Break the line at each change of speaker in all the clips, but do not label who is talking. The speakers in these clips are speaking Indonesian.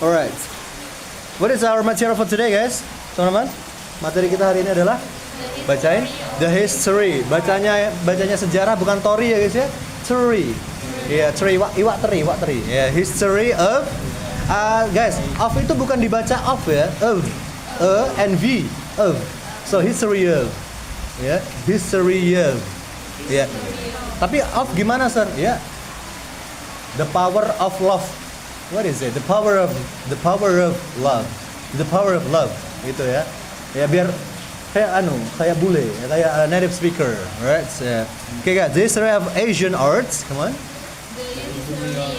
Alright. What is our material for today, guys? Teman-teman, materi kita hari ini adalah bacain the history. Bacanya sejarah, bukan tori ya guys ya. Teri. Ya, teri, iwak teri. Ya, history of guys, of itu bukan dibaca of ya. Of. And V. Of. So history of. Ya, history of. Ya. Tapi of gimana, Sir? Ya. The power of love. What is it? The power of love. The power of love. Gitu ya. Ya biar kayak bule, kayak native speaker, right? So, okay guys, the history of Asian arts, come on.
The history of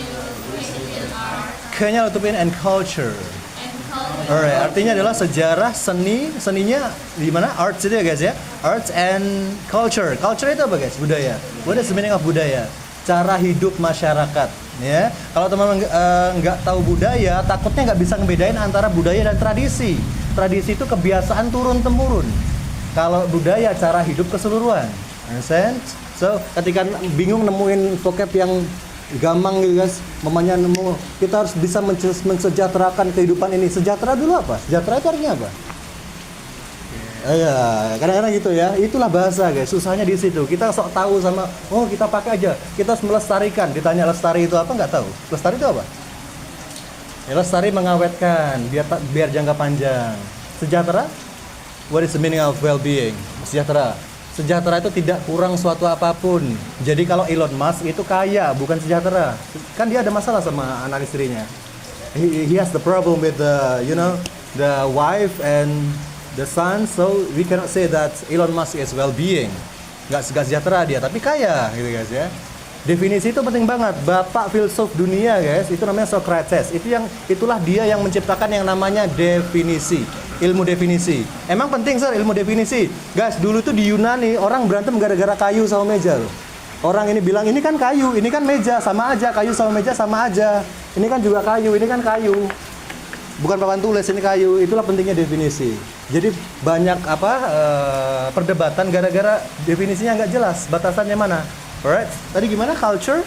Asian art
Kenya Utupin and culture. Alright, artinya adalah sejarah, seninya di mana? Arts itu ya guys ya. Arts and culture. Culture itu apa guys? Budaya. What is the meaning of budaya? Cara hidup masyarakat. Ya, kalau teman-teman nggak tahu budaya, takutnya nggak bisa ngebedain antara budaya dan tradisi. Tradisi itu kebiasaan turun temurun. Kalau budaya cara hidup keseluruhan. Understand? So, ketika bingung nemuin vocab yang gampang gitu guys, mamanya nemu, kita harus bisa mensejahterakan kehidupan ini. Sejahtera dulu apa? Sejahtera itu artinya apa? Ya, kadang-kadang gitu ya. Itulah bahasa guys. Susahnya di situ. Kita sok tahu sama, oh kita pakai aja. Kita harus melestarikan. Ditanya lestari itu apa? Nggak tahu. Lestari itu apa? Ya, lestari mengawetkan, biar jangka panjang. Sejahtera? What is the meaning of well-being? Sejahtera. Sejahtera itu tidak kurang suatu apapun. Jadi kalau Elon Musk itu kaya, bukan sejahtera. Kan dia ada masalah sama anak istrinya. He has the problem with the wife and the son, so we cannot say that Elon Musk is well-being. Nggak sejahtera dia, tapi kaya gitu guys ya. Definisi itu penting banget. Bapak filsuf dunia guys, itu namanya Socrates. Itulah dia yang menciptakan yang namanya definisi, ilmu definisi. Emang penting Sir ilmu definisi. Guys, dulu tuh di Yunani orang berantem gara-gara kayu sama meja loh. Orang ini bilang ini kan kayu, ini kan meja, sama aja. Kayu sama meja sama aja. Ini kan juga kayu, ini kan kayu. Bukan papan tulis, ini kayu. Itulah pentingnya definisi. Jadi banyak perdebatan gara-gara definisinya nggak jelas. Batasannya mana? Alright, tadi gimana culture?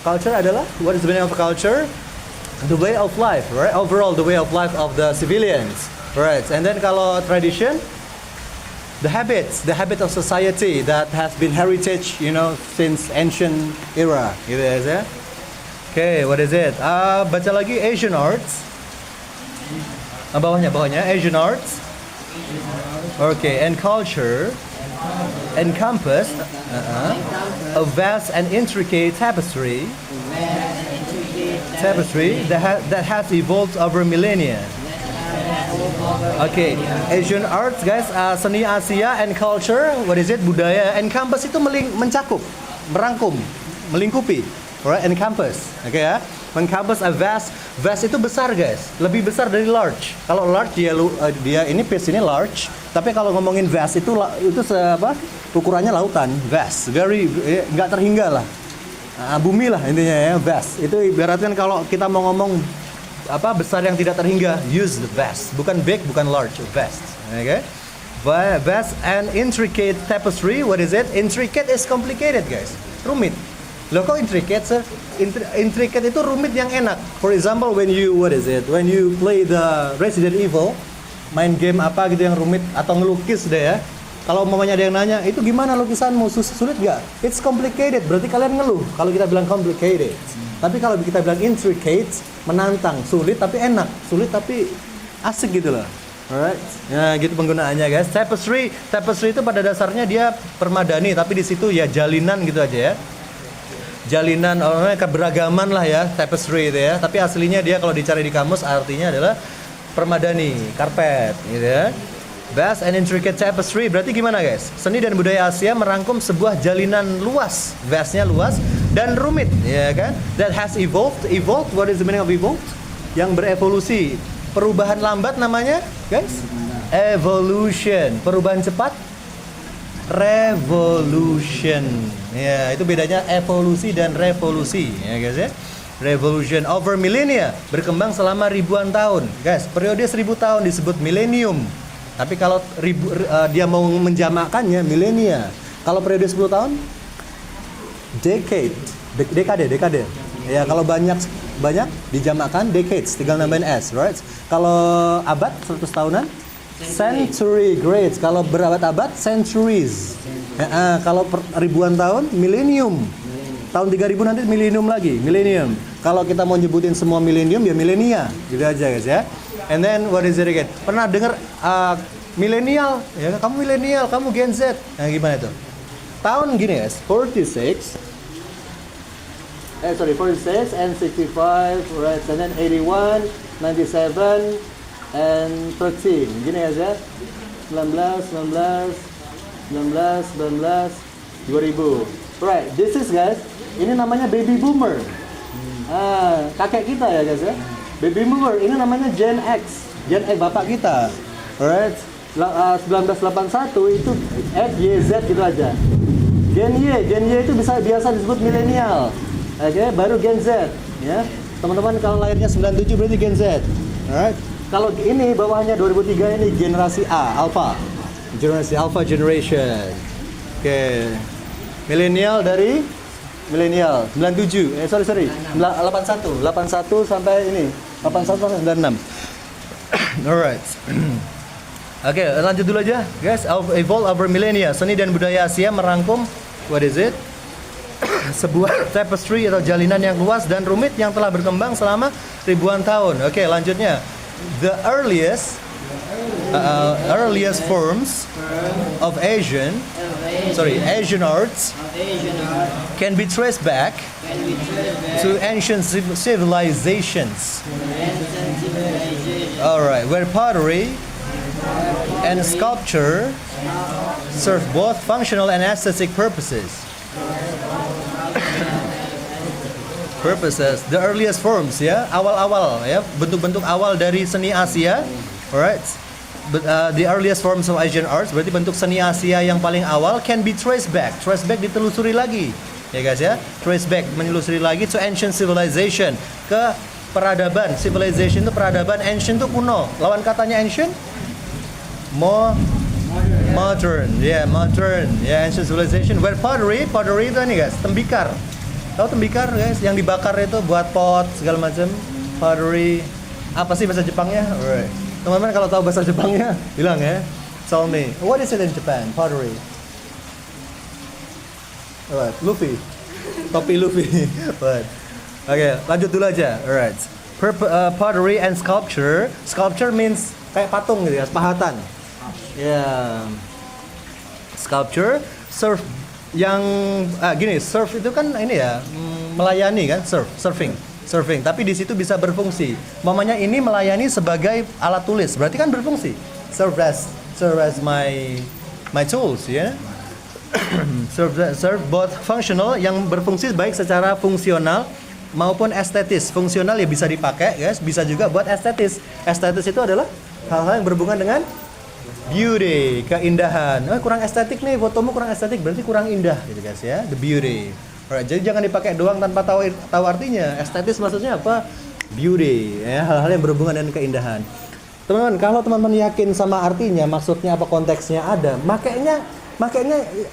Culture adalah, what is the meaning of culture? The way of life, right? Overall, the way of life of the civilians, right? And then kalau tradition, the habit of society that has been heritage, since ancient era, gitu ya. Okay, what is it? Baca lagi Asian arts. Bawahnya Asian arts. Okay, and culture encompass a vast and intricate tapestry that has evolved over millennia. Okay, Asian arts guys, seni Asia and culture, what is it? Budaya. Encompass itu mencakup, merangkum, melingkupi. Alright, encompass. Okay ya. Encompass a vast itu besar guys, lebih besar dari large. Kalau large dia ini piece ini large, tapi kalau ngomongin vast itu ukurannya lautan, vast, very nggak terhingga lah, bumi lah intinya ya, vast. Itu ibaratkan kalau kita mau ngomong besar yang tidak terhingga, use the vast, bukan big, bukan large, vast. Okay, vast and intricate tapestry. What is it? Intricate is complicated guys, rumit. Loh kok intricate sir? Intricate itu rumit yang enak. For example, when you play the Resident Evil, main game apa gitu yang rumit atau ngelukis deh ya. Kalau mamanya ada yang nanya, itu gimana lukisanmu? Sulit gak? It's complicated, berarti kalian ngeluh. Kalau kita bilang complicated. Tapi kalau kita bilang intricate, menantang, sulit tapi enak, sulit tapi asik gitu loh. Alright, ya gitu penggunaannya guys. Tapestry itu pada dasarnya dia permadani, tapi di situ ya jalinan gitu aja ya. Jalinan, keberagaman lah ya, tapestry itu ya. Tapi aslinya dia kalau dicari di kamus artinya adalah permadani, karpet gitu ya. Vast and intricate tapestry berarti gimana guys? Seni dan budaya Asia merangkum sebuah jalinan luas, vastnya luas dan rumit, ya kan? That has evolved. What is the meaning of evolved? Yang berevolusi. Perubahan lambat namanya, guys? Evolution. Perubahan cepat? Revolution. Ya, itu bedanya evolusi dan revolusi, ya guys ya. Revolution over millennia, berkembang selama ribuan tahun. Guys, periode 1000 tahun disebut millennium. Tapi kalau dia mau menjamakannya milenia. Kalau periode 10 tahun dekade. Ya, kalau banyak banyak dijamakkan decades, tinggal nambahin s, right? Kalau abad 100 tahunan century, great. Kalau berabad-abad centuries. Kalau ribuan tahun millennium. Tahun 3000 nanti millennium lagi, millennium. Kalau kita mau nyebutin semua millennium ya milenia, gitu aja guys ya. And then what is it again? Pernah dengar milenial? Ya, kamu milenial, kamu Gen Z. Nah, gimana itu? Tahun gini guys, 46 and 65, right? And then 81, 97 and 13. Gini ya, 19, 2000. Right, this is guys, ini namanya baby boomer. Kakek kita ya guys ya. Baby boomer, ini namanya Gen X. Gen X bapak kita. Alright. 1981 itu X, Y, Z gitu aja. Gen Y itu biasa disebut milenial. Oke, baru Gen Z ya. Teman-teman kalau lahirnya 97 berarti Gen Z. Alright. Kalau ini bawahnya 2003 ini generasi A, Alpha. Generasi Alpha generation. Oke. Milenial dari milenial 97. 81 sampai ini. 81 sampai 96. Alright. Oke, lanjut dulu aja, guys. Evolve over millennia. Seni dan budaya Asia merangkum what is it? Sebuah tapestry atau jalinan yang luas dan rumit yang telah berkembang selama ribuan tahun. Oke, lanjutnya. The earliest forms of Asian arts can be traced back to ancient civilizations. Alright, where pottery and sculpture serve both functional and aesthetic purposes. The earliest forms ya, awal-awal ya, bentuk-bentuk awal dari seni Asia. Alright. But, the earliest forms of Asian arts berarti bentuk seni Asia yang paling awal can be traced back. Trace back ditelusuri lagi. Ya guys ya. Trace back menyelusuri lagi to ancient civilization, ke peradaban. Civilization itu peradaban, ancient itu kuno. Lawan katanya ancient modern. Modern. Ancient civilization. Where pottery itu nih guys, tembikar. Tahu tembikar guys, yang dibakar itu buat pot segala macam. Pottery. Apa sih bahasa Jepangnya? Alright. Teman-teman kalau tahu bahasa Jepangnya bilang ya. Tell me, what is it in Japan? Pottery. Alright, Luffy. Topi Luffy. Alright. Oke, lanjut dulu aja. Alright. Pottery and sculpture. Sculpture means kayak patung gitu ya, pahatan. Sculpture serve yang gini, surf itu kan ini ya, melayani kan, surfing. Tapi di situ bisa berfungsi. Mamanya ini melayani sebagai alat tulis, berarti kan berfungsi. Serve as my tools ya. serve both functional, yang berfungsi baik secara fungsional maupun estetis. Fungsional ya bisa dipakai, guys, bisa juga buat estetis. Estetis itu adalah hal-hal yang berhubungan dengan beauty, keindahan. Kurang estetik nih, fotomu kurang estetik, berarti kurang indah gitu guys ya. The beauty. Alright, jadi jangan dipakai doang tanpa tahu artinya. Estetis maksudnya apa? Beauty, ya, hal-hal yang berhubungan dengan keindahan. Teman-teman, kalau teman-teman yakin sama artinya, maksudnya apa, konteksnya ada, makanya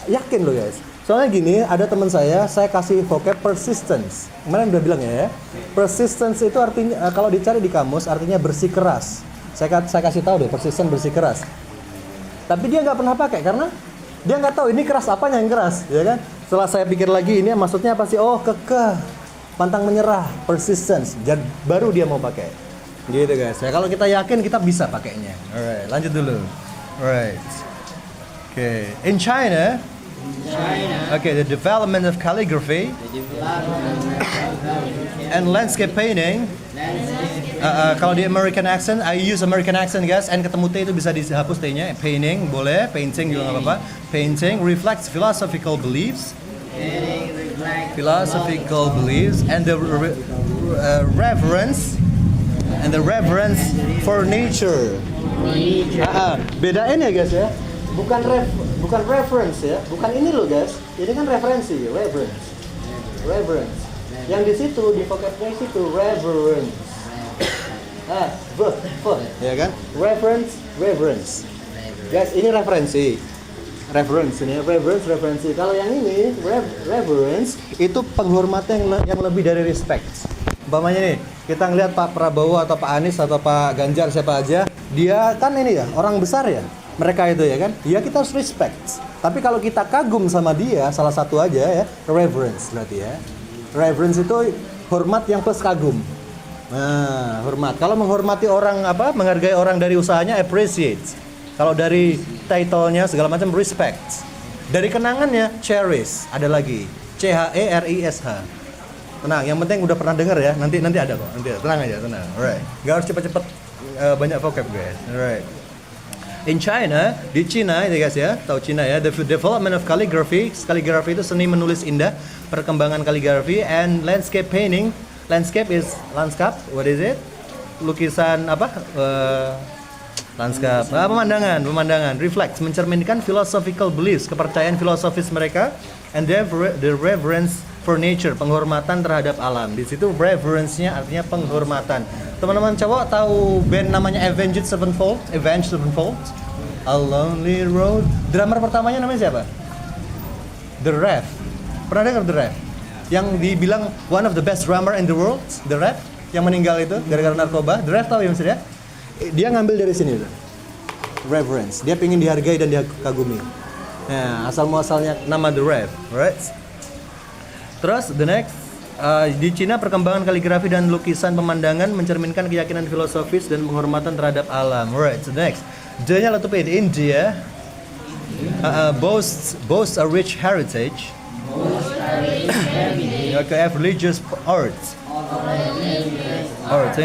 yakin loh guys. Soalnya gini, ada teman saya kasih vocab persistence. Kemarin udah bilang ya, persistence itu artinya kalau dicari di kamus artinya bersikeras. Saya kasih tahu deh, persistent, bersikeras. Tapi dia nggak pernah pakai karena dia nggak tahu ini keras apanya yang keras, ya kan? Setelah saya pikir lagi ini maksudnya apa sih? Oh, kekeh, pantang menyerah, persistence. Dan baru dia mau pakai. Gitu guys. Ya kalau kita yakin kita bisa pakainya. Alright, lanjut dulu. Alright. Okay. In China, the development of calligraphy and landscape painting. Kalau di American accent, I use American accent guys, and ketemu T itu bisa dihapus T-nya. Painting boleh, painting juga nggak apa-apa. Painting reflects philosophical beliefs and the reverence for nature. Bedain ya guys ya, bukan reference ya, bukan ini loh guys. Ini kan referensi, reverence. Yang di situ di vocabnya situ reverence. Ya kan? Reverence. Guys, ini referensi. Referensi. Kalau yang ini reverence itu penghormatan yang lebih dari respect. Umpamanya nih, kita ngelihat Pak Prabowo atau Pak Anies atau Pak Ganjar siapa aja, dia kan ini ya, orang besar ya. Mereka itu ya kan, ya kita harus respect. Tapi kalau kita kagum sama dia, salah satu aja ya, reverence berarti ya. Reverence itu hormat yang plus kagum. Nah, hormat. Kalau menghormati orang menghargai orang dari usahanya, appreciate. Kalau dari title-nya segala macam, respect. Dari kenangannya, cherish. Ada lagi, CHERISH. Tenang, yang penting udah pernah denger ya. Nanti ada kok. Nanti tenang aja, tenang. Alright. Gak harus cepet-cepet banyak vocab guys. Alright. In China, di Cina itu guys ya, tahu Cina ya, the development of calligraphy. Calligraphy itu seni menulis indah, perkembangan kaligrafi, and landscape painting. Landscape is landscape. What is it? Lukisan lanskap. Pemandangan. Reflects, mencerminkan philosophical beliefs, kepercayaan filosofis mereka, and the reverence for nature, penghormatan terhadap alam. Di situ reverence-nya artinya penghormatan. Teman-teman cowok tahu band namanya Avenged Sevenfold? A Lonely Road. Drummer pertamanya namanya siapa? The Rev. Pernah dengar The Rev? Yang dibilang one of the best drummer in the world, The Rev, yang meninggal itu gara-gara narkoba. The Rev tahu ya maksudnya? Dia ngambil dari sini tuh. Reverence. Dia pengen dihargai dan dikagumi. Nah, asal muasalnya nama The Rev, right? Terus the next, di Cina perkembangan kaligrafi dan lukisan pemandangan mencerminkan keyakinan filosofis dan penghormatan terhadap alam. Right, so next, D-nya letupin. India boasts a rich heritage. Okay, have religious arts.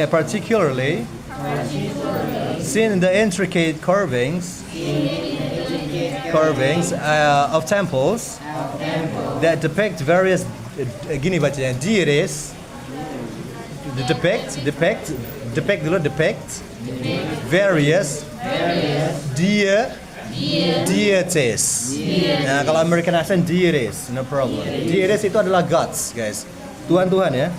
Particularly seen in the intricate carvings of temples that depict various gini bacanya, deities, depict various deities. Nah, kalau American accent deities, no problem. Deities itu adalah gods, guys. Tuhan-tuhan ya.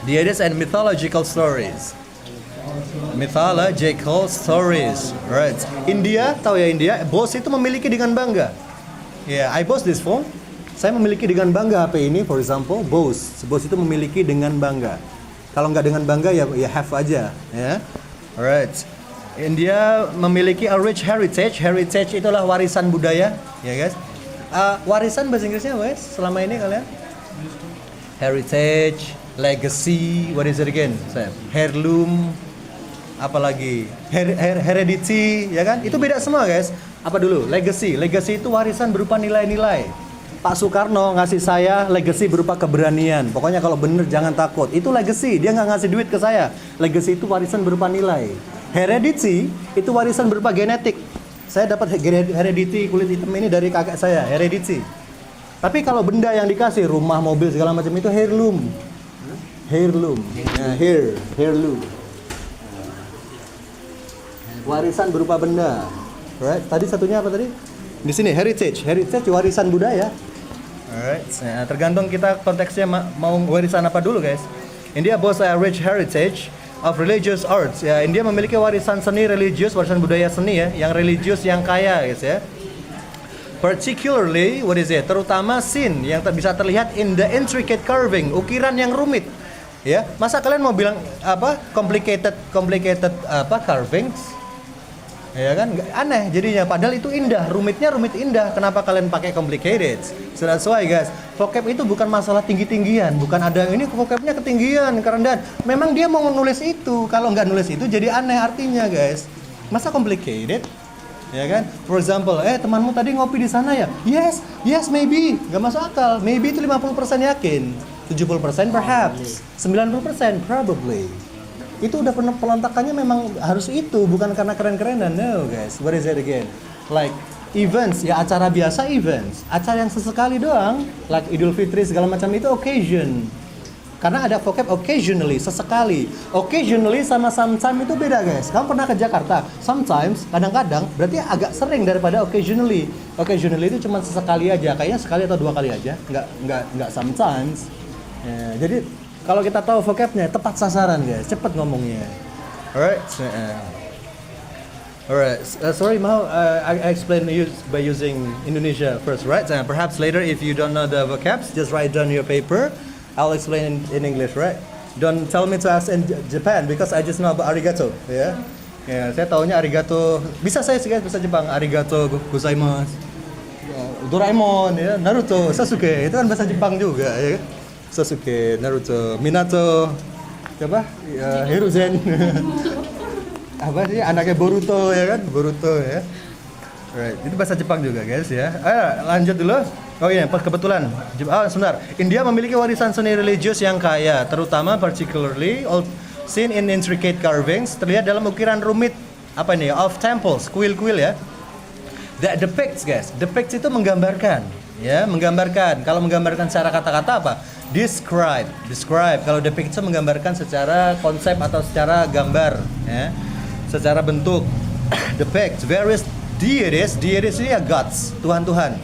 Deities and mythological stories. Right. India, tahu ya India, Bose itu memiliki dengan bangga. Yeah, I boast this phone. Saya memiliki dengan bangga HP ini, for example, Bose itu memiliki dengan bangga. Kalau nggak dengan bangga ya have aja, ya. Alright. India memiliki a rich heritage. Heritage itulah warisan budaya, ya guys. Warisan bahasa Inggrisnya, guys, selama ini kalian? Heritage, legacy, what is it again? Heirloom, apalagi heredity, ya kan? Itu beda semua, guys. Apa dulu? Legacy itu warisan berupa nilai-nilai. Pak Soekarno ngasih saya legacy berupa keberanian. Pokoknya kalau bener jangan takut. Itu legacy. Dia nggak ngasih duit ke saya. Legacy itu warisan berupa nilai. Heredity itu warisan berupa genetik. Saya dapat heredity kulit hitam ini dari kakek saya. Heredity. Tapi kalau benda yang dikasih, rumah, mobil, segala macam itu heirloom. Nah, heirloom. Warisan berupa benda. Right? Tadi satunya apa tadi? Di sini heritage warisan budaya. Alright, nah, tergantung kita konteksnya mau warisan apa dulu, guys. India boasts a rich heritage of religious arts. Ya, India memiliki warisan seni religius, warisan budaya seni ya, yang religius yang kaya, guys ya. Particularly, what is it? Terutama seen yang bisa terlihat in the intricate carving, ukiran yang rumit. Ya, masa kalian mau bilang complicated carvings? Ya kan, aneh jadinya. Padahal itu indah, rumitnya rumit indah. Kenapa kalian pakai complicated? So that's why, guys, vocab itu bukan masalah tinggi-tinggian, bukan ada ini vocabnya ketinggian, kerendahan. Memang dia mau nulis itu. Kalau nggak nulis itu jadi aneh artinya, guys. Masa complicated? Ya kan? For example, temanmu tadi ngopi di sana ya? Yes, maybe. Nggak masuk akal. Maybe itu 50% yakin, 70% perhaps, 90% probably. Itu udah pelontakannya memang harus itu, bukan karena keren-kerenan. No, guys. What is it again? Like events, ya acara biasa events. Acara yang sesekali doang, like Idul Fitri segala macam itu occasion. Karena ada vocab occasionally, sesekali. Occasionally sama sometimes itu beda, guys. Kamu pernah ke Jakarta? Sometimes, kadang-kadang, berarti agak sering daripada occasionally. Occasionally itu cuma sesekali aja, kayaknya sekali atau 2 kali aja, nggak sometimes. Ya, jadi kalau kita tahu vocabnya, tepat sasaran, guys. Cepat ngomongnya. Alright. Sorry, Mau. I explain by using Indonesia first, right? Perhaps later, if you don't know the vocabs, just write down your paper. I'll explain in English, right? don't tell me to ask in Japan because I just know about arigato, ya. Ya, saya taunya arigato. Bisa saya sih guys, bisa Jepang. Arigato gozaimasu. Doraemon, ya, Naruto, Sasuke, itu kan bahasa Jepang juga, ya. Sasuke, Naruto, Minato, apa? Ya, Hiruzen. Apa sih anaknya Boruto ya kan? Boruto ya. Right. Itu bahasa Jepang juga guys ya. Lanjut dulu. Oh iya, pas kebetulan. Sebentar. India memiliki warisan seni religius yang kaya, terutama particularly seen in intricate carvings, terlihat dalam ukiran rumit apa ini? Of temples, kuil-kuil ya. That depicts guys. Depicts itu menggambarkan, ya, menggambarkan. Kalau menggambarkan secara kata-kata apa? Describe. Describe. Kalau depict itu menggambarkan secara konsep atau secara gambar, ya. Secara bentuk. Depicts various deities. Deities ini ya gods, Tuhan-Tuhan.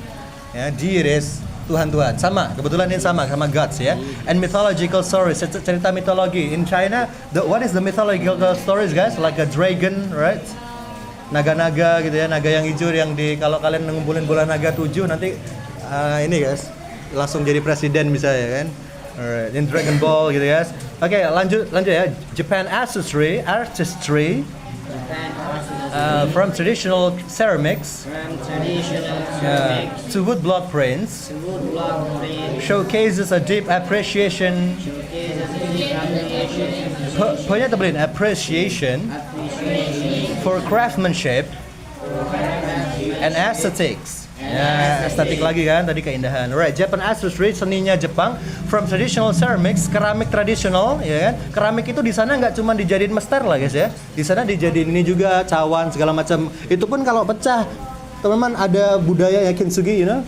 Ya, deities, Tuhan-Tuhan. Sama, kebetulan ini sama gods ya. And mythological stories, cerita mitologi. In China, what is the mythological stories guys? Like a dragon, right? Naga-naga gitu ya, naga yang hijau yang kalau kalian ngumpulin bola naga 7 nanti ini guys langsung jadi presiden bisa ya kan. Alright, in Dragon Ball gitu guys. Oke, lanjut ya. Japan artistry from traditional ceramics to woodblock prints showcases a deep appreciation for craftsmanship and aesthetics. Ya, estetik lagi kan tadi keindahan. Alright, Japan artistry, seninya Jepang from traditional ceramics, keramik tradisional, ya kan? Keramik itu di sana nggak cuma dijadiin mester lah guys ya. Di sana dijadiin ini juga cawan segala macam. Itu pun kalau pecah, teman-teman ada budaya ya kintsugi, you know?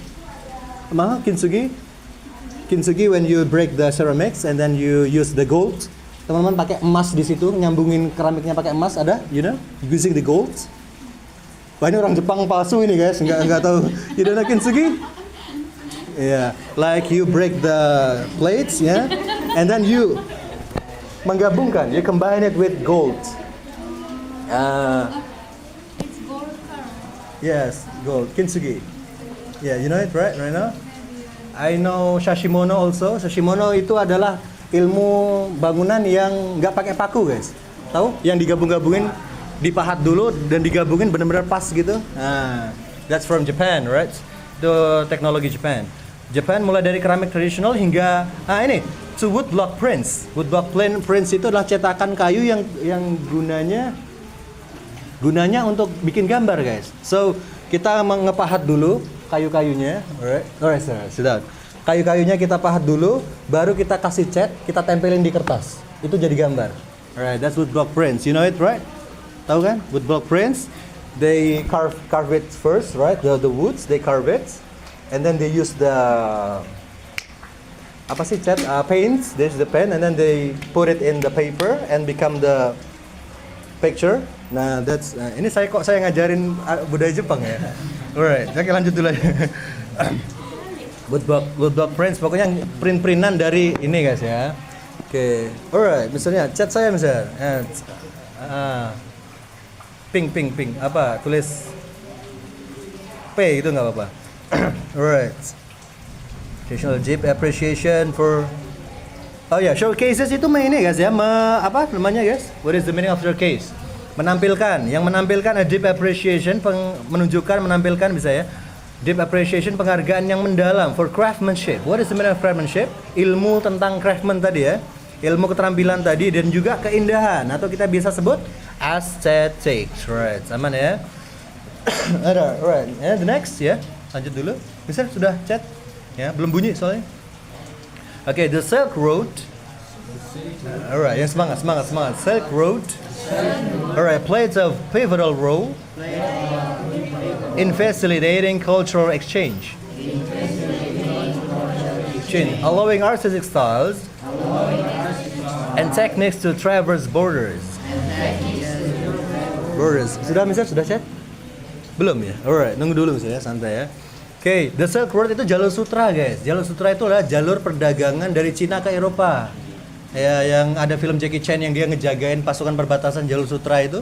Kintsugi. Kintsugi when you break the ceramics and then you use the gold. Teman-teman pakai emas di situ, nyambungin keramiknya pakai emas, ada, you know, using the gold. Wah ini orang Jepang palsu ini guys, nggak tahu. You don't know kintsugi? Yeah, like you break the plates, yeah, and then you menggabungkan, you combine it with gold.
It's gold color.
Yes, gold, kintsugi. Yeah, you know it right now? I know Sashimono also. Sashimono itu adalah ilmu bangunan yang nggak pakai paku guys, tahu? Yang digabung-gabungin, dipahat dulu dan digabungin benar-benar pas gitu. That's from Japan, right? The teknologi Japan. Japan mulai dari keramik tradisional hingga ini to woodblock prints. Woodblock prints itu adalah cetakan kayu yang gunanya untuk bikin gambar guys. So kita ngepahat dulu kayu-kayunya, alright sir, sit down. Kayu-kayunya kita pahat dulu, baru kita kasih cat, kita tempelin di kertas. Itu jadi gambar. Alright, that's woodblock prints. You know it, right? Tahu kan? Woodblock prints. They carve it first, right? The woods, they carve it, and then they use the cat? Paints. There's the pen, and then they put it in the paper and become the picture. Nah, that's ini saya ngajarin budaya Jepang ya. Alright, oke lanjut dulu aja. Woodblock prints, pokoknya print-printan dari ini guys ya. Oke, alright, misalnya chat saya misalnya, pink, apa tulis P itu nggak apa-apa. Alright, traditional deep appreciation for, showcases itu ini guys ya, apa namanya guys? What is the meaning of showcase? Menampilkan a deep appreciation, menampilkan bisa ya. Deep appreciation, penghargaan yang mendalam for craftsmanship. What is the meaning of craftsmanship? Ilmu tentang craftsman tadi ya, ilmu keterampilan tadi, dan juga keindahan atau kita bisa sebut aesthetics, right? Aman ya? Ada, right? The next ya, lanjut dulu. Bisa sudah chat? Ya, belum bunyi soalnya. Oke, the Silk Road. Alright, yang semangat. Silk Road. Alright, plays a pivotal role in facilitating cultural exchange, allowing artistic styles and techniques to traverse borders. Sudah chat? Belum ya? Alright, nunggu dulu misalnya, santai ya. Oke, the Silk Road itu jalur sutra guys. Jalur sutra itu adalah jalur perdagangan dari Cina ke Eropa. Ya, yang ada film Jackie Chan yang dia ngejagain pasukan perbatasan jalur sutra itu.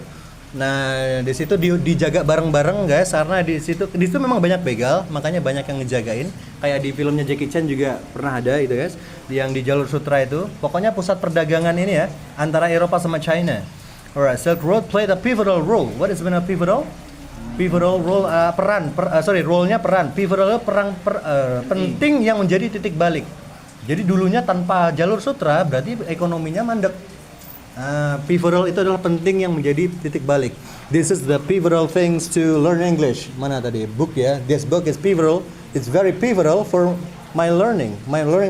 Nah, di situ dijaga bareng-bareng guys, karena di situ memang banyak begal, makanya banyak yang ngejagain. Kayak di filmnya Jackie Chan juga pernah ada itu guys, yang di jalur sutra itu. Pokoknya pusat perdagangan ini ya, antara Eropa sama China. Alright, Silk Road played a pivotal role. What is mean pivotal? Pivotal role role-nya peran. Pivotal penting yang menjadi titik balik. Jadi dulunya tanpa jalur sutra berarti ekonominya mandek. Pivotal itu adalah penting yang menjadi titik balik. This is the pivotal things to learn English. Mana tadi? Book ya. This book is pivotal. It's very pivotal for my learning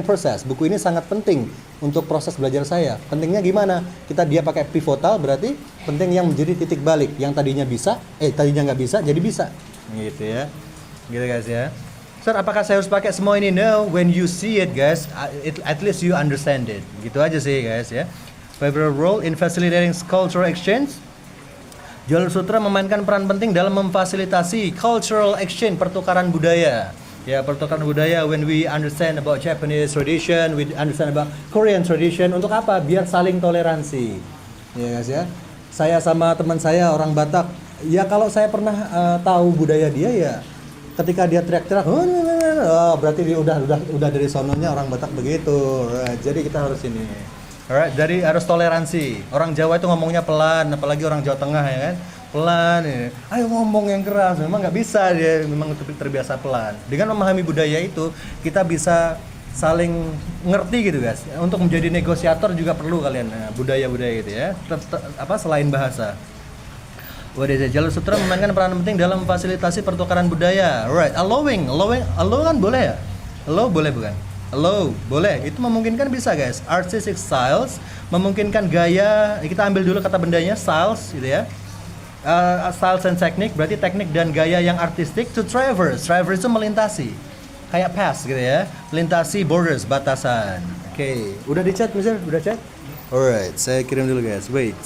process. Buku ini sangat penting untuk proses belajar saya. Pentingnya gimana? Dia pakai pivotal berarti penting yang menjadi titik balik. Yang tadinya nggak bisa jadi bisa. Gitu ya. Gitu guys ya. Sir, apakah saya harus pakai semua ini? No, when you see it guys, at least you understand it. Gitu aja sih guys ya. Pivotal role in facilitating cultural exchange. Jalur sutra memainkan peran penting dalam memfasilitasi cultural exchange, pertukaran budaya. Ya, pertukaran budaya when we understand about Japanese tradition, we understand about Korean tradition. Untuk apa? Biar saling toleransi. Ya guys ya. Saya sama teman saya orang Batak, ya kalau saya pernah tahu budaya dia ya, ketika dia teriak-teriak, berarti dia udah dari sononya orang Batak begitu. Right. Jadi kita harus ini. Alright, jadi harus toleransi. Orang Jawa itu ngomongnya pelan, apalagi orang Jawa Tengah ya kan, pelan. Ya. Ayo ngomong yang keras, memang nggak bisa dia, memang terbiasa pelan. Dengan memahami budaya itu, kita bisa saling ngerti gitu guys. Untuk menjadi negosiator juga perlu kalian budaya-budaya gitu ya. Selain bahasa. Jalur sutra memainkan peran penting dalam memfasilitasi pertukaran budaya. Right, allow kan boleh ya? Allow boleh bukan? Allow, boleh. Itu memungkinkan bisa guys. Artistic styles memungkinkan gaya. Kita ambil dulu kata bendanya styles gitu ya. Styles and technique berarti teknik dan gaya yang artistik to traverse. Traverse itu melintasi. Kayak pass gitu ya. Melintasi borders, batasan. Oke. Udah di chat Mister? Udah chat? Alright, saya kirim dulu guys. Wait.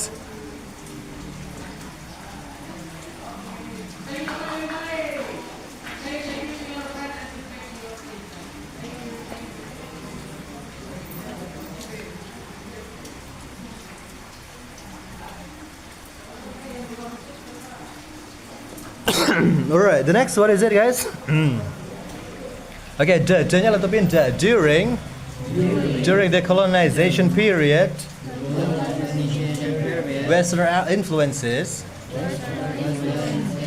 Alright, the next what is it guys? Okay, D-nya letupin D. During the colonization period, Western influences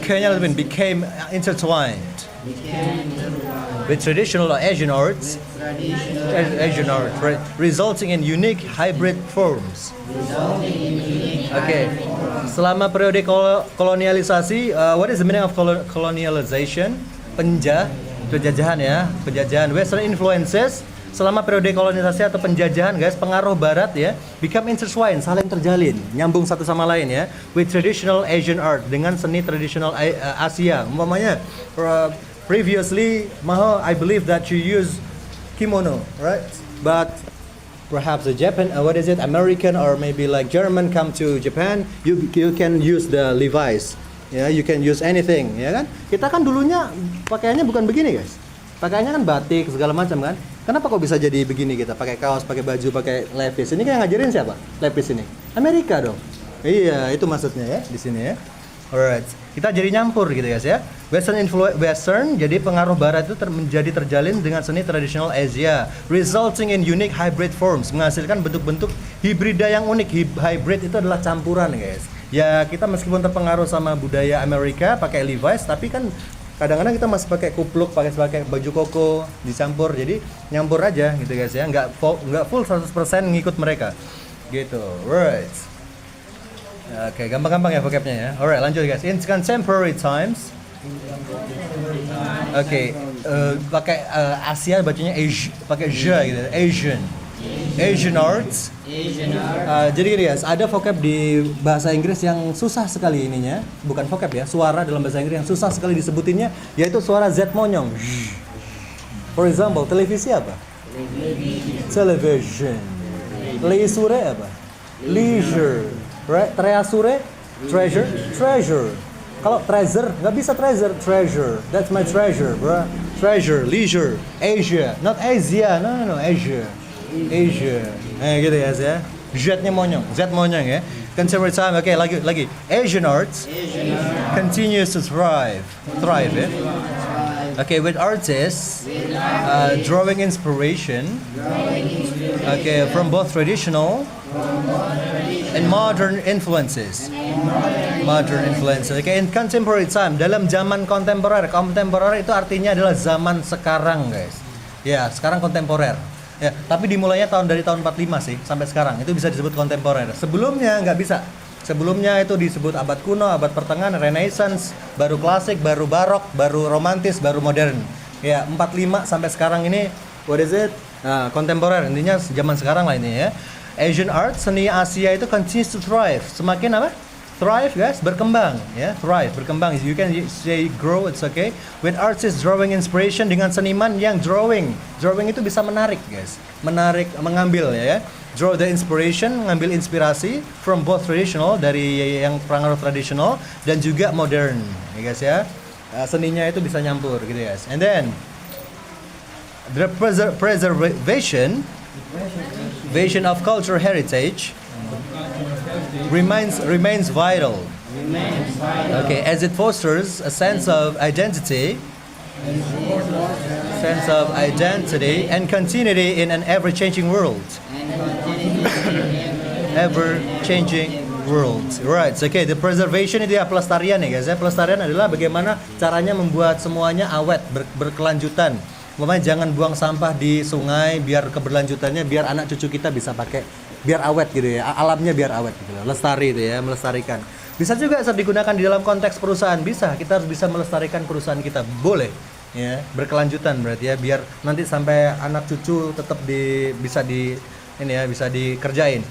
Kenya letupin became intertwined with traditional Asian arts, right, resulting in unique hybrid forms. Okay. Selama periode kolonialisasi, what is the meaning of colonialization? Penjajahan ya, penjajahan. Western influences selama periode kolonisasi atau penjajahan guys, pengaruh barat ya, become intertwined, saling terjalin, nyambung satu sama lain ya, with traditional Asian art, dengan seni tradisional Asia. Umpamanya previously, Maho, I believe that you use kimono, right? But perhaps a American or maybe like German come to Japan, you can use the Levi's, ya, you can use anything, ya kan? Kita kan dulunya pakaiannya bukan begini guys, pakaiannya kan batik segala macam kan? Kenapa kok bisa jadi begini kita? Pakai kaos, pakai baju, pakai Levi's. Ini kan ngajarin siapa? Levi's ini? Amerika dong. Iya, itu maksudnya ya di sini ya. Alright, kita jadi nyampur gitu guys ya. Western jadi pengaruh barat itu menjadi terjalin dengan seni tradisional Asia, resulting in unique hybrid forms, menghasilkan bentuk-bentuk hibrida yang unik. Hybrid itu adalah campuran guys. Ya kita meskipun terpengaruh sama budaya Amerika pakai Levi's, tapi kan kadang-kadang kita masih pakai kupluk, pakai baju koko dicampur, jadi nyampur aja gitu guys ya, nggak full 100% ngikut mereka gitu. Right. Oke, gampang-gampang ya vocabnya ya. Alright, lanjut guys. In contemporary times, pakai Asia bacanya pakai J gitu, Asian arts. Jadi gini guys, ada vocab di bahasa Inggris yang susah sekali ininya, bukan vocab ya, suara dalam bahasa Inggris yang susah sekali disebutinnya, yaitu suara Z monyong. For example, televisi apa? Television. Leisure apa? Leisure. Right? Treasure, treasure. Kalau treasure, nggak bisa treasure. That's my treasure, bro. Treasure, leisure, Asia, not Asia, no, Asia. Gitu ya, Z-nya monyong, Z monyong ya. Contemporary time, oke lagi. Asian arts continues to thrive ya. Okay, with artists drawing inspiration, okay, from both traditional and modern influences. Okay, in contemporary time, dalam zaman kontemporer itu artinya adalah zaman sekarang, guys. Ya, sekarang kontemporer. Ya, tapi dimulainya dari tahun 45 sih sampai sekarang. Itu bisa disebut kontemporer. Sebelumnya nggak bisa. Sebelumnya itu disebut abad kuno, abad pertengahan, Renaissance, baru klasik, baru barok, baru romantis, baru modern. Ya, 45 sampai sekarang ini what is it? Nah, kontemporer. Intinya zaman sekarang lah ini ya. Asian art, seni Asia itu continues to thrive. Semakin apa? Thrive, guys, berkembang ya. Thrive, berkembang. You can say grow, it's okay. With artists drawing inspiration, dengan seniman yang drawing itu bisa menarik, guys. Menarik, mengambil ya. Draw the inspiration, mengambil inspirasi from both traditional, dari yang pengaruh tradisional dan juga modern, ya guys ya. Seninya itu bisa nyampur gitu, guys. And then the preservation of cultural heritage remains vital. Okay, as it fosters a sense of identity and continuity in an ever-changing world. Right. Okay, the preservation itu ya pelestarian ya guys. Pelestarian adalah bagaimana caranya membuat semuanya awet, berkelanjutan. Makanya jangan buang sampah di sungai, biar keberlanjutannya, biar anak cucu kita bisa pakai, biar awet gitu ya, alamnya biar awet gitu. Lestari itu ya, melestarikan. Bisa juga digunakan di dalam konteks perusahaan, bisa. Kita harus bisa melestarikan perusahaan kita, boleh ya, berkelanjutan berarti ya, biar nanti sampai anak cucu tetap bisa dikerjain.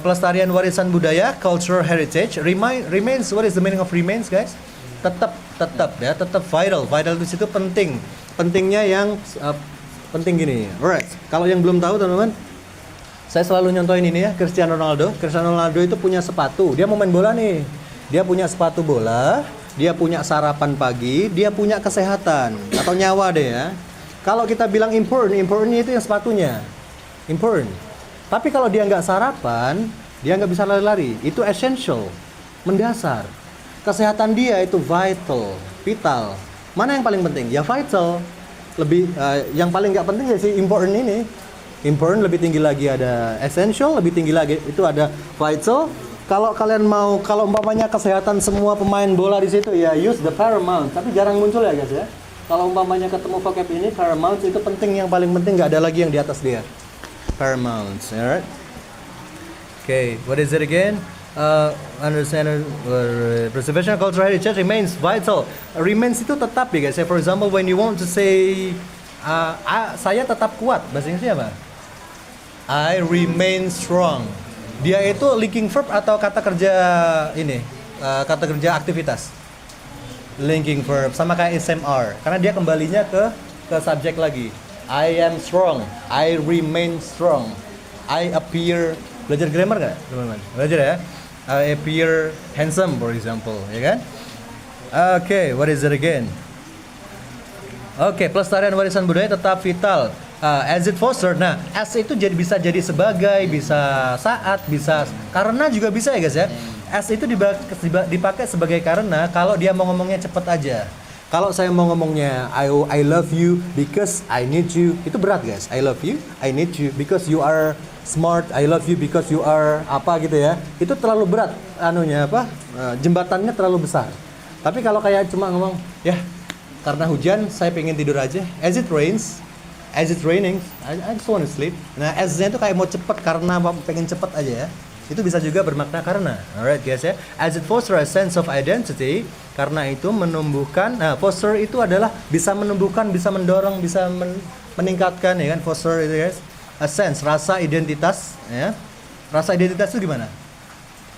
Pelestarian warisan budaya, cultural heritage, remains. What is the meaning of remains, guys? Tetap vital. Vital itu situ penting. Pentingnya yang penting gini. Alright. Kalau yang belum tahu teman-teman, saya selalu nyontohin ini ya, Cristiano Ronaldo. Cristiano Ronaldo itu punya sepatu. Dia mau main bola nih. Dia punya sepatu bola, dia punya sarapan pagi, dia punya kesehatan atau nyawa deh ya. Kalau kita bilang important itu yang sepatunya. Important. Tapi kalau dia nggak sarapan, dia nggak bisa lari-lari. Itu essential, mendasar. Kesehatan dia itu vital. Mana yang paling penting? Ya vital. Lebih yang paling nggak penting ya si important ini. Important lebih tinggi lagi ada essential, lebih tinggi lagi itu ada vital. Kalau kalian mau, kalau umpamanya kesehatan semua pemain bola di situ ya use the paramount. Tapi jarang muncul ya guys ya. Kalau umpamanya ketemu vocab ini paramount itu penting, yang paling penting, nggak ada lagi yang di atas dia. Paramount, alright? Okay, what is it again? Understand preservation of cultural heritage remains vital. Remains itu tetap ya guys. For example, when you want to say saya tetap kuat, bahasa Inggrisnya apa? I remain strong. Dia itu linking verb atau kata kerja ini? Kata kerja aktivitas. Linking verb sama kayak SMR. Karena dia kembalinya ke subjek lagi. I am strong. I remain strong. I appear. Belajar grammar nggak, teman-teman? Belajar ya. I appear handsome, for example, ya kan? Okay, what is it again? Okay, pelestarian warisan budaya tetap vital. As it fostered, nah, as itu bisa jadi sebagai, bisa saat, bisa karena juga bisa ya guys ya. As itu dipakai sebagai karena kalau dia mau ngomongnya cepet aja. Kalau saya mau ngomongnya I love you because I need you, itu berat guys. I love you, I need you because you are smart, I love you because you are apa gitu ya. Itu terlalu berat jembatannya terlalu besar. Tapi kalau kayak cuma ngomong ya karena hujan saya pengen tidur aja. As it raining, I just want to sleep. Nah, as-nya itu kayak mau cepet karena pengen cepet aja ya. Itu bisa juga bermakna karena. Alright guys ya. As it foster a sense of identity, karena itu menumbuhkan. Nah, foster itu adalah bisa menumbuhkan, bisa mendorong, bisa meningkatkan ya kan. Foster itu guys. A sense, rasa identitas ya. Rasa identitas itu gimana?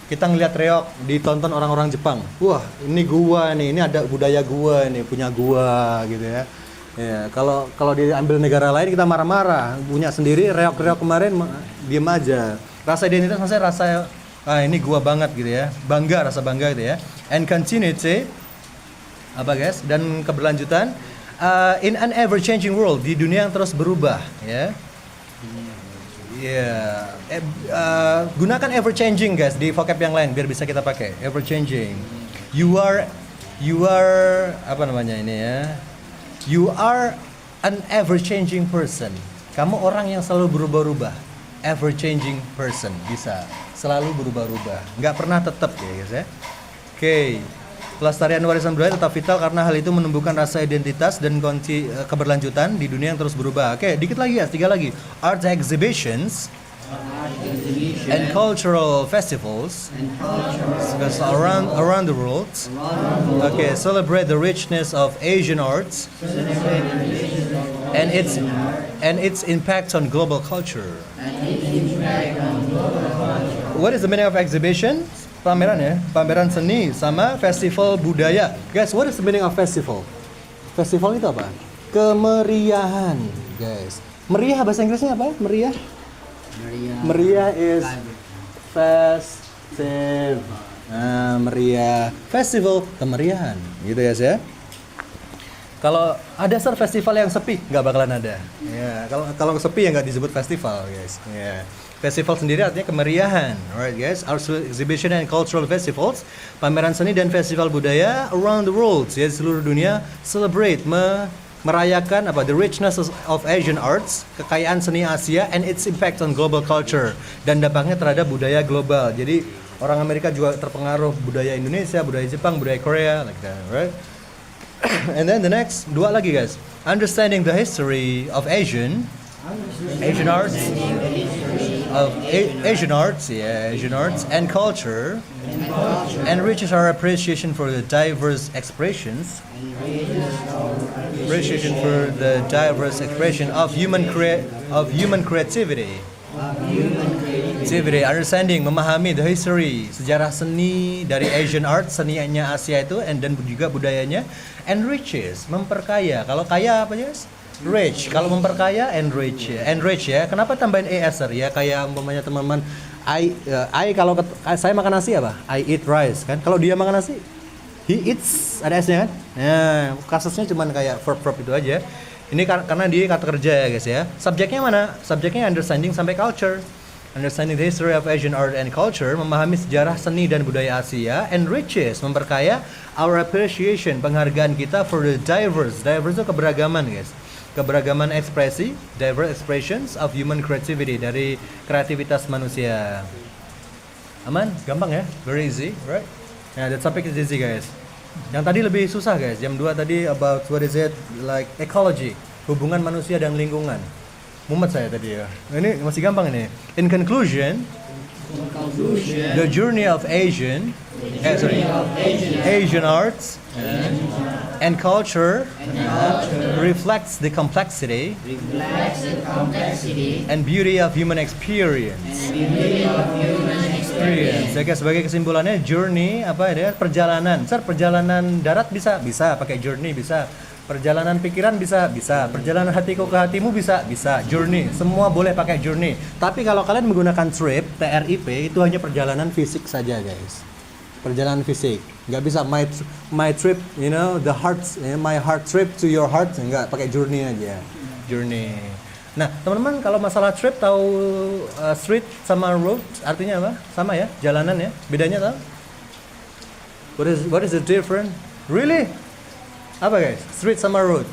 Kita ngelihat reok ditonton orang-orang Jepang. Wah, ini gua nih, ini ada budaya gua nih, punya gua gitu ya. Ya, kalau diambil negara lain kita marah-marah, punya sendiri reok-reok kemarin diem aja. Rasa identitas maksudnya rasa ini gua banget gitu ya. Bangga, rasa bangga gitu ya. And continuity apa guys? Dan keberlanjutan in an ever changing world, di dunia yang terus berubah ya. Yeah. Gunakan ever changing guys di vocab yang lain biar bisa kita pakai. Ever changing. You are apa namanya ini ya? You are an ever changing person. Kamu orang yang selalu berubah-ubah. Ever changing person bisa selalu berubah-ubah. Nggak pernah tetap ya guys ya. Oke. Pelestarian warisan budaya tetap vital karena hal itu menumbuhkan rasa identitas dan kunci keberlanjutan di dunia yang terus berubah. Oke, dikit lagi ya, 3 lagi. Art exhibitions and cultural festivals around the world. Okay, celebrate the richness of Asian arts and its impact on global culture. What is the meaning of exhibition? Pameran ya, pameran seni sama festival budaya. Guys, what is the meaning of festival? Festival itu apa? Kemeriahan, guys. Meriah bahasa Inggrisnya apa? Meriah? Meriah is festive. Nah, meriah. Festival, kemeriahan. Gitu guys ya. Kalau ada festival yang sepi, nggak bakalan ada. Ya, kalau sepi ya nggak disebut festival, guys. Ya. Festival sendiri artinya kemeriahan, alright guys. Art exhibition and cultural festivals, pameran seni dan festival budaya around the world, ya seluruh dunia, celebrate merayakan the richness of Asian arts, kekayaan seni Asia and its impact on global culture dan dampaknya terhadap budaya global. Jadi orang Amerika juga terpengaruh budaya Indonesia, budaya Jepang, budaya Korea, like that, right? And then the next, 2 lagi guys. Understanding the history of Asian arts. Asian arts and culture enriches our appreciation for the diverse expression of human creativity. Understanding, memahami the history, sejarah seni dari Asian art, seninya Asia itu, dan juga budayanya, enriches, memperkaya. Kalau kaya apa ya? Rich, kalau memperkaya enrich ya. Kenapa tambahin es ya? Kayak umpamanya teman-teman, kalau saya makan nasi apa? I eat rice kan. Kalau dia makan nasi, he eats, ada esnya kan? Nah, kasusnya cuman kayak verb itu aja. Ini karena dia kata kerja ya guys ya. Subjeknya mana? Subjeknya understanding sampai culture. Understanding the history of Asian art and culture, memahami sejarah seni dan budaya Asia, enriches, memperkaya our appreciation, penghargaan kita for the diverse itu keberagaman guys. Keberagaman ekspresi, diverse expressions of human creativity, dari kreativitas manusia. Aman? Gampang ya? Very easy, right? Nah, that topic is easy guys. Yang tadi lebih susah guys. Jam 2 tadi about what is it? Like ecology, hubungan manusia dan lingkungan. Mumet saya tadi ya. Ini masih gampang ini. In conclusion, the journey of Asian arts and culture reflects the complexity and beauty of human experience. Jadi sebagai kesimpulannya, journey perjalanan. Perjalanan darat bisa pakai journey, bisa. Perjalanan pikiran bisa. Perjalanan hatiku ke hatimu bisa. Journey, semua boleh pakai journey. Tapi kalau kalian menggunakan trip, TRIP, itu hanya perjalanan fisik saja, guys. Perjalanan fisik. Nggak bisa my trip, my heart trip to your heart, nggak, pakai journey aja. Journey. Nah, teman-teman kalau masalah trip tahu street sama road artinya apa? Sama ya, jalanan ya. Bedanya tahu? What is the difference? Really? Apa guys? Street sama road.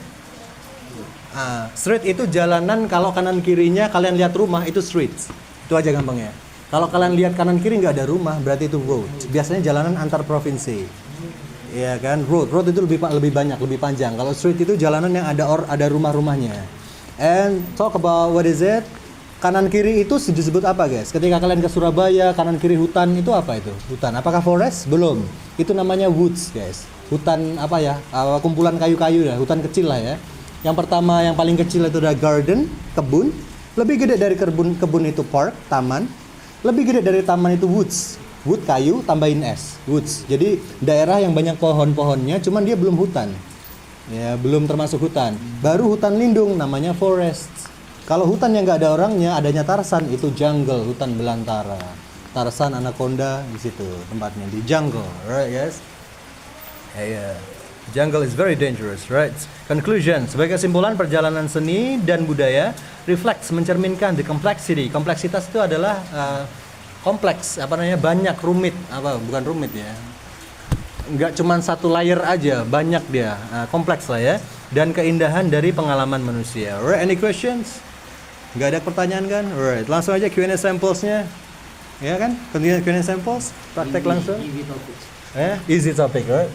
Street itu jalanan, kalau kanan kirinya kalian lihat rumah itu street. Itu aja gampangnya. Kalau kalian lihat kanan kiri nggak ada rumah berarti itu road. Biasanya jalanan antar provinsi. Iya kan? Road itu lebih banyak, lebih panjang. Kalau street itu jalanan yang ada rumah-rumahnya. And talk about what is it? Kanan kiri itu disebut apa guys? Ketika kalian ke Surabaya, kanan kiri hutan itu apa itu? Hutan. Apakah forest? Belum. Itu namanya woods guys. Hutan apa ya? Kumpulan kayu-kayu ya, hutan kecil lah ya. Yang pertama, yang paling kecil itu ada garden, kebun. Lebih gede dari kebun itu park, taman. Lebih gede dari taman itu woods. Wood kayu tambahin s, woods. Jadi daerah yang banyak pohon-pohonnya, cuman dia belum hutan. Ya, belum termasuk hutan. Baru hutan lindung namanya forest. Kalau hutan yang nggak ada orangnya, adanya Tarzan, itu jungle, hutan belantara. Tarzan, anaconda di situ tempatnya, di jungle, right guys? Yeah. Jungle is very dangerous, right? Conclusion, sebagai kesimpulan perjalanan seni dan budaya reflects mencerminkan the complexity. Kompleksitas itu adalah kompleks, banyak, rumit, bukan rumit ya. Nggak cuma satu layer aja, banyak dia, kompleks lah ya. Dan keindahan dari pengalaman manusia. Alright, any questions? Nggak ada pertanyaan kan? Alright, langsung aja Q&A samplesnya. Ya kan? Q&A samples, praktek langsung.
Easy topic.
Easy topic, right?